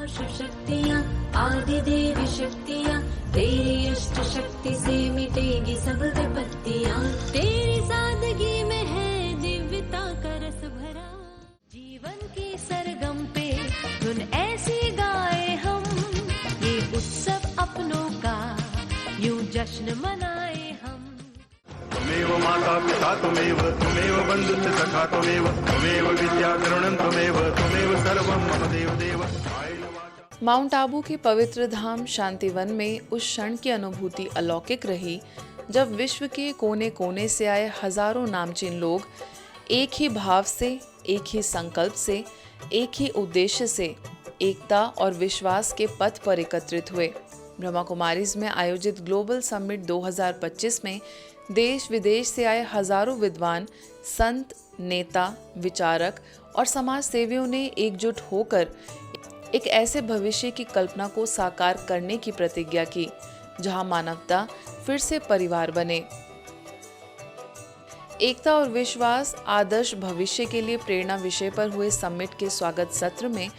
शिव शक्तियाँ, आदि देवी शक्तियाँ, तेरी अष्ट शक्ति से मिटेगी सब विपत्तियाँ। तेरी सादगी में है दिव्यता का रस भरा। जीवन की सरगम पे धुन ऐसी गाए हम, ये उत्सव अपनों का यूं जश्न मनाए हम। त्वमेव माता पिता त्वमेव, त्वमेव बन्धुश्च सखा त्वमेव, त्वमेव विद्या द्रविणं त्वमेव, त्वमेव सर्वं मम देवदेव। माउंट आबू के पवित्र धाम शांतिवन में उस क्षण की अनुभूति अलौकिक रही जब विश्व के कोने कोने से आए हजारों नामचीन लोग एक ही भाव से, एक ही संकल्प से, एक ही उद्देश्य से एकता और विश्वास के पथ पर एकत्रित हुए। ब्रह्मा कुमारीज में आयोजित ग्लोबल समिट 2025 में देश विदेश से आए हजारों विद्वान, संत, नेता, विचारक और समाज सेवियों ने एकजुट होकर एक ऐसे भविष्य की कल्पना को साकार करने की प्रतिज्ञा की जहां मानवता फिर से परिवार बने। एकता और विश्वास आदर्श भविष्य के लिए प्रेरणा विषय पर हुए समिट के स्वागत सत्र में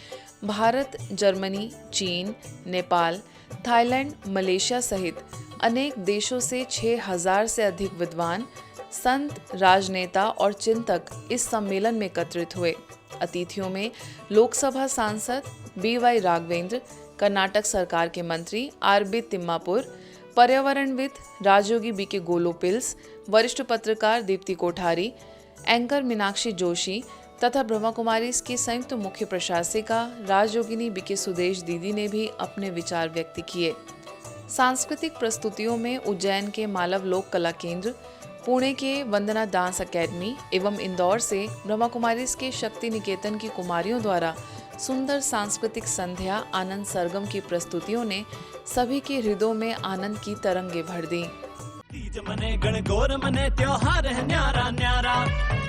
भारत, जर्मनी, चीन, नेपाल, थाईलैंड, मलेशिया सहित अनेक देशों से 6000 से अधिक विद्वान, संत, राजनेता और चिंतक इस सम्मेलन में एकत्रित हुए। अतिथियों में लोकसभा सांसद BY राघवेंद्र, कर्नाटक सरकार के मंत्री RB तिम्मापुर, पर्यावरणविद राजयोगी BK गोलोपिल्स, वरिष्ठ पत्रकार दीप्ति कोठारी, एंकर मीनाक्षी जोशी तथा ब्रह्मा कुमारीज की संयुक्त मुख्य प्रशासिका राजयोगिनी BK सुदेश दीदी ने भी अपने विचार व्यक्त किए। सांस्कृतिक प्रस्तुतियों में उज्जैन के मालव लोक कला केंद्र, पुणे के वंदना डांस अकेडमी एवं इंदौर से ब्रह्मा कुमारीज के शक्ति निकेतन की कुमारियों द्वारा सुंदर सांस्कृतिक संध्या आनंद सरगम की प्रस्तुतियों ने सभी के हृदयों में आनंद की तरंगे भर दी। तीज मने गणगौर मने त्योहार है न्यारा न्यारा,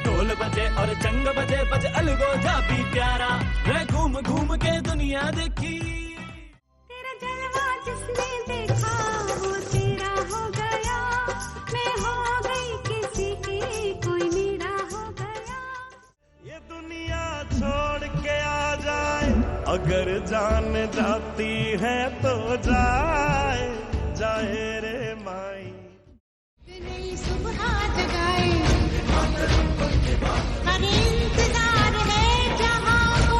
ढोल बजे और चंग बजे बज अलगो जा भी प्यारा, रे घूम घूम के दुनिया देखी। तेरा जलवा जिसने देखा वो तेरा हो गया, मैं हो गई किसी की कोई मेरा हो गया। ये दुनिया छोड़ के आ जाए, अगर जान जाती है तो जाए, जाए रे माई। नई सुबह जगाए, हर इंतजार है जहां को।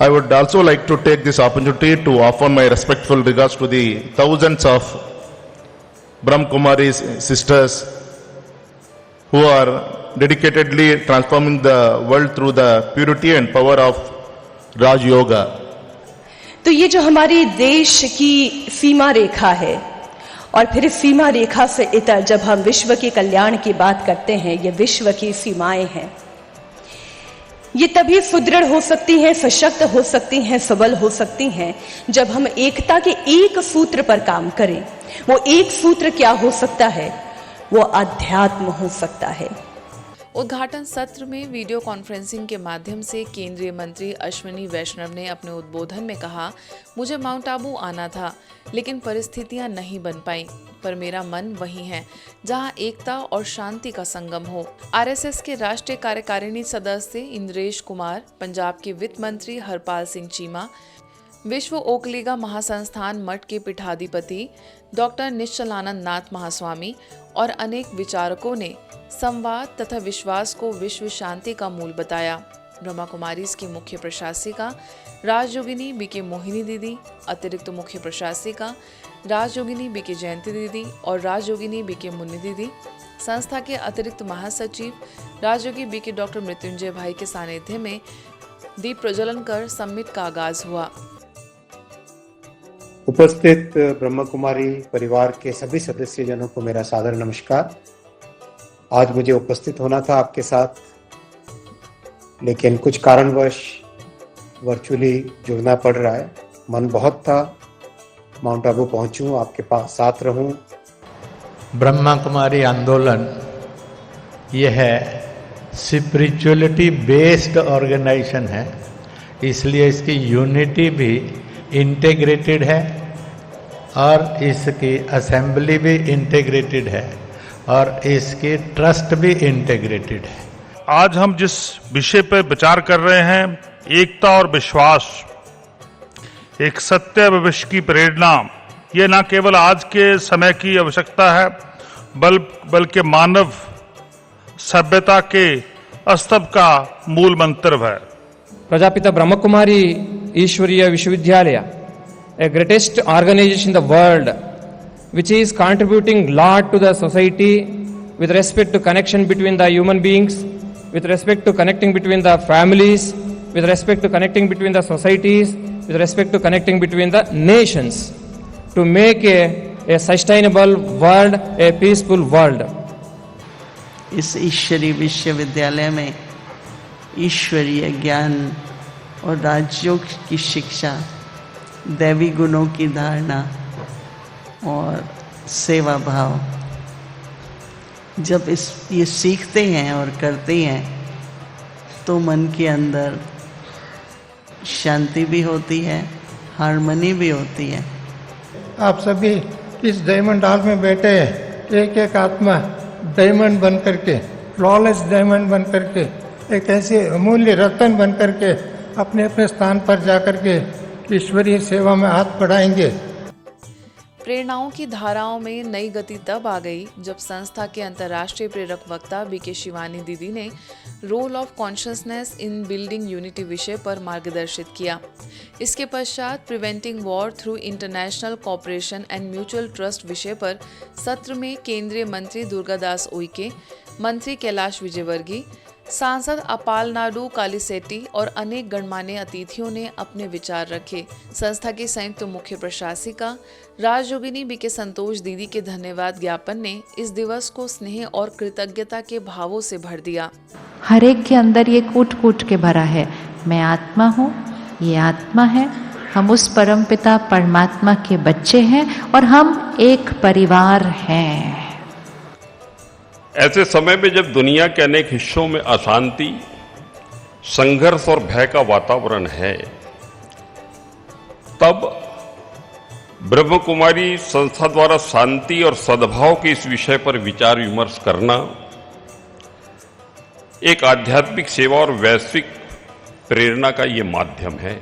I would also like to take this opportunity to offer my respectful regards to the thousands of Brahm Kumaris sisters who are dedicatedly transforming the world through the purity and power of Raj Yoga. तो ये जो हमारी देश की सीमा रेखा है और फिर इस सीमा रेखा से इतर जब हम विश्व के कल्याण की बात करते हैं, ये विश्व की सीमाएं हैं। ये तभी सुदृढ़ हो सकती हैं, सशक्त हो सकती हैं, सबल हो सकती हैं जब हम एकता के एक सूत्र पर काम करें। वो एक सूत्र क्या हो सकता है? वो अध्यात्म हो सकता है। उद्घाटन सत्र में वीडियो कॉन्फ्रेंसिंग के माध्यम से केंद्रीय मंत्री अश्विनी वैष्णव ने अपने उद्बोधन में कहा, मुझे माउंट आबू आना था लेकिन परिस्थितियां नहीं बन पाई, पर मेरा मन वही है जहां एकता और शांति का संगम हो। RSS के राष्ट्रीय कार्यकारिणी सदस्य इंद्रेश कुमार, पंजाब के वित्त मंत्री हरपाल सिंह चीमा, विश्व ओकलीगा महासंस्थान मठ के पीठाधिपति डॉक्टर निश्चलानंद नाथ महास्वामी और अनेक विचारकों ने संवाद तथा विश्वास को विश्व शांति का मूल बताया। ब्रह्मा कुमारीज की मुख्य प्रशासिका राजयोगिनी BK मोहिनी दीदी, अतिरिक्त मुख्य प्रशासिका राजयोगिनी BK जयंती दीदी और राजयोगिनी BK मुन्नी दीदी, संस्था के अतिरिक्त महासचिव राजयोगी BK डॉक्टर मृत्युंजय भाई के सानिध्य में दीप प्रज्वलन कर समिट का आगाज हुआ। उपस्थित ब्रह्मा कुमारी परिवार के सभी सदस्यजनों को मेरा सादर नमस्कार। आज मुझे उपस्थित होना था आपके साथ, लेकिन कुछ कारणवश वर्चुअली जुड़ना पड़ रहा है। मन बहुत था माउंट आबू पहुंचूं, आपके पास साथ रहूं। ब्रह्मा कुमारी आंदोलन यह है स्पिरिचुअलिटी बेस्ड ऑर्गेनाइजेशन है, इसलिए इसकी यूनिटी भी इंटीग्रेटेड है और इसकी असेंबली भी इंटीग्रेटेड है और इसकी ट्रस्ट भी इंटीग्रेटेड है। आज हम जिस विषय पर विचार कर रहे हैं, एकता और विश्वास, एक सत्य भविष्य की प्रेरणा, ये न केवल आज के समय की आवश्यकता है बल्कि मानव सभ्यता के अस्तित्व का मूल मंत्र है। प्रजापिता ब्रह्मकुमारी ईश्वरीय विश्वविद्यालय, a greatest organization in the world, which is contributing lot to the society with respect to connection between the human beings, with respect to connecting between the families, with respect to connecting between the societies, with respect to connecting between the nations, to make a sustainable world, a peaceful world. इस ईश्वरीय विश्वविद्यालय में ईश्वरीय ज्ञान और राजयोग की शिक्षा, दैवी गुणों की धारणा और सेवा भाव, जब ये सीखते हैं और करते हैं तो मन के अंदर शांति भी होती है, हार्मनी भी होती है। आप सभी इस डायमंड हॉल में बैठे हैं, एक एक आत्मा डायमंड बन करके, फ्लॉलेस डायमंड बन करके, एक ऐसे अमूल्य रत्न बन करके अपने अपने स्थान पर जाकर के ईश्वरीय सेवा में हाथ बढ़ाएंगे। प्रेरणाओं की धाराओं में नई गति तब आ गई जब संस्था के अंतर्राष्ट्रीय प्रेरक वक्ता बीके शिवानी दीदी ने role of consciousness in building unity विषय पर मार्गदर्शित किया। इसके पश्चात preventing war through international cooperation and mutual trust विषय पर सत्र में केंद्रीय मंत्री दुर्गादास उइके, मंत्री कैलाश विजयवर्गीय, सांसद अपाल नाडू कालीसेट्टी और अनेक गणमान्य अतिथियों ने अपने विचार रखे। संस्था की संयुक्त मुख्य प्रशासिका राजयोगिनी बीके संतोष दीदी के धन्यवाद ज्ञापन ने इस दिवस को स्नेह और कृतज्ञता के भावों से भर दिया। हर एक के अंदर ये कूट कूट के भरा है, मैं आत्मा हूँ, ये आत्मा है, हम उस परमपिता परमात्मा के बच्चे हैं और हम एक परिवार हैं। ऐसे समय में जब दुनिया के अनेक हिस्सों में अशांति, संघर्ष और भय का वातावरण है, तब ब्रह्म कुमारी संस्था द्वारा शांति और सद्भाव के इस विषय पर विचार विमर्श करना एक आध्यात्मिक सेवा और वैश्विक प्रेरणा का ये माध्यम है।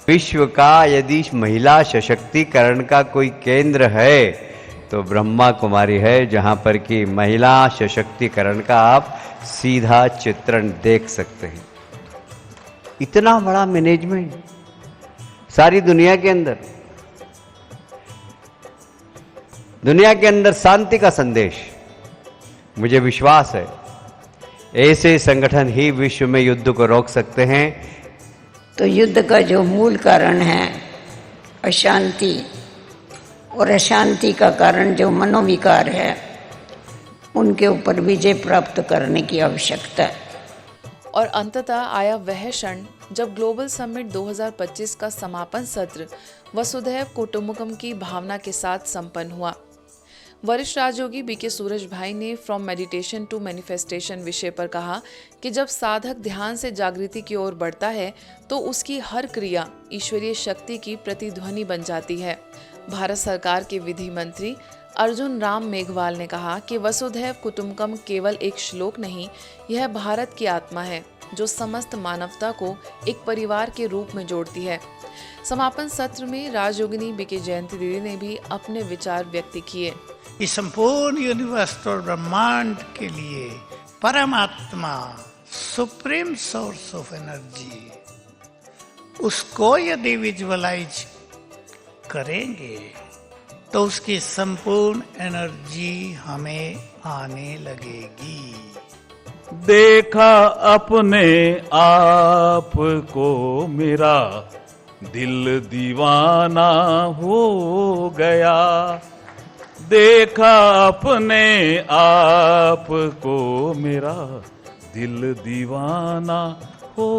विश्व का यदि महिला सशक्तिकरण का कोई केंद्र है तो ब्रह्मा कुमारी है, जहां पर कि महिला सशक्तिकरण का आप सीधा चित्रण देख सकते हैं। इतना बड़ा मैनेजमेंट सारी दुनिया के अंदर शांति का संदेश, मुझे विश्वास है ऐसे संगठन ही विश्व में युद्ध को रोक सकते हैं। तो युद्ध का जो मूल कारण है अशांति, और अशांति का कारण जो मनोविकार है, उनके ऊपर विजय प्राप्त करने की आवश्यकता है। और अंततः आया वह क्षण जब ग्लोबल समिट 2025 का समापन सत्र वसुधैव कुटुंबकम की भावना के साथ संपन्न हुआ। वरिष्ठ राजयोगी बीके सूरज भाई ने फ्रॉम मेडिटेशन टू मैनिफेस्टेशन विषय पर कहा कि जब साधक ध्यान से जागृति की ओर बढ़ता है तो उसकी हर क्रिया ईश्वरीय शक्ति की प्रतिध्वनि बन जाती है। भारत सरकार के विधि मंत्री अर्जुन राम मेघवाल ने कहा कि वसुधैव कुटुंबकम केवल एक श्लोक नहीं, यह भारत की आत्मा है जो समस्त मानवता को एक परिवार के रूप में जोड़ती है। समापन सत्र में राजयोगिनी बीके जयंती दीदी ने भी अपने विचार व्यक्त किए। इस संपूर्ण यूनिवर्स और ब्रह्मांड के लिए परमात्मा, सुप्रीम सोर्स ऑफ एनर्जी, उसको यदि विजुअलाइज करेंगे तो उसकी संपूर्ण एनर्जी हमें आने लगेगी। देखा अपने आप को मेरा दिल दीवाना हो गया, देखा अपने आप को मेरा दिल दीवाना हो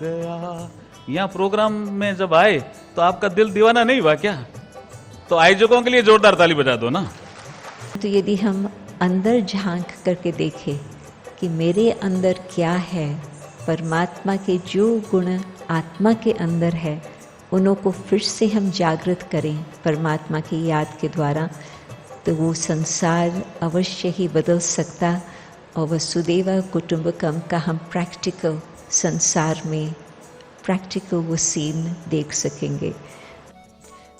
गया। यहाँ प्रोग्राम में जब आए तो आपका दिल दीवाना नहीं हुआ क्या? तो आयोजकों के लिए जोरदार ताली बजा दो ना। तो यदि हम अंदर झांक करके देखें कि मेरे अंदर क्या है, परमात्मा के जो गुण आत्मा के अंदर है उन्हों को फिर से हम जागृत करें परमात्मा की याद के द्वारा, तो वो संसार अवश्य ही बदल सकता और वसुदेवा कुटुंबकम का हम प्रैक्टिकल संसार में प्रैक्टिकल वो सीन देख सकेंगे।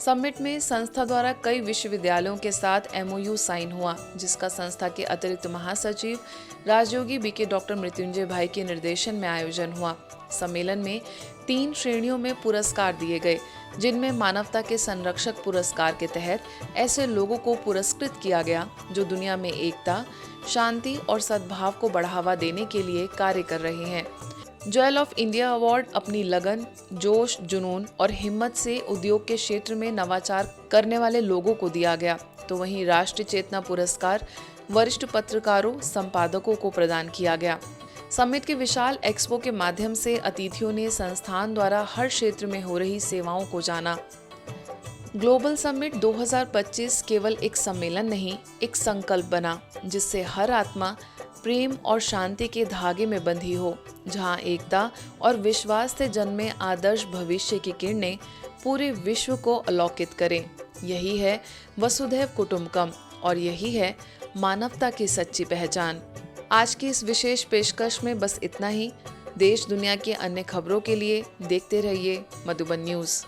समिट में संस्था द्वारा कई विश्वविद्यालयों के साथ MOU साइन हुआ, जिसका संस्था के अतिरिक्त महासचिव राजयोगी BK डॉक्टर मृत्युंजय भाई के निर्देशन में आयोजन हुआ। सम्मेलन में 3 श्रेणियों में पुरस्कार दिए गए, जिनमें मानवता के संरक्षक पुरस्कार के तहत ऐसे लोगों को पुरस्कृत किया गया जो दुनिया में एकता, शांति और सद्भाव को बढ़ावा देने के लिए कार्य कर रहे हैं। ज्वेल ऑफ इंडिया अवार्ड अपनी लगन, जोश, जुनून और हिम्मत से उद्योग के क्षेत्र में नवाचार करने वाले लोगों को दिया गया, तो वहीं राष्ट्रीय चेतना पुरस्कार वरिष्ठ पत्रकारों, संपादकों को प्रदान किया गया। समिट के विशाल एक्सपो के माध्यम से अतिथियों ने संस्थान द्वारा हर क्षेत्र में हो रही सेवाओं को जाना। ग्लोबल समिट 2025 केवल एक सम्मेलन नहीं, एक संकल्प बना, जिससे हर आत्मा प्रेम और शांति के धागे में बंधी हो, जहां एकता और विश्वास से जन्मे आदर्श भविष्य की किरणें पूरे विश्व को अलौकित करें। यही है वसुधैव कुटुंबकम और यही है मानवता की सच्ची पहचान। आज की इस विशेष पेशकश में बस इतना ही। देश दुनिया की अन्य खबरों के लिए देखते रहिए मधुबन न्यूज़।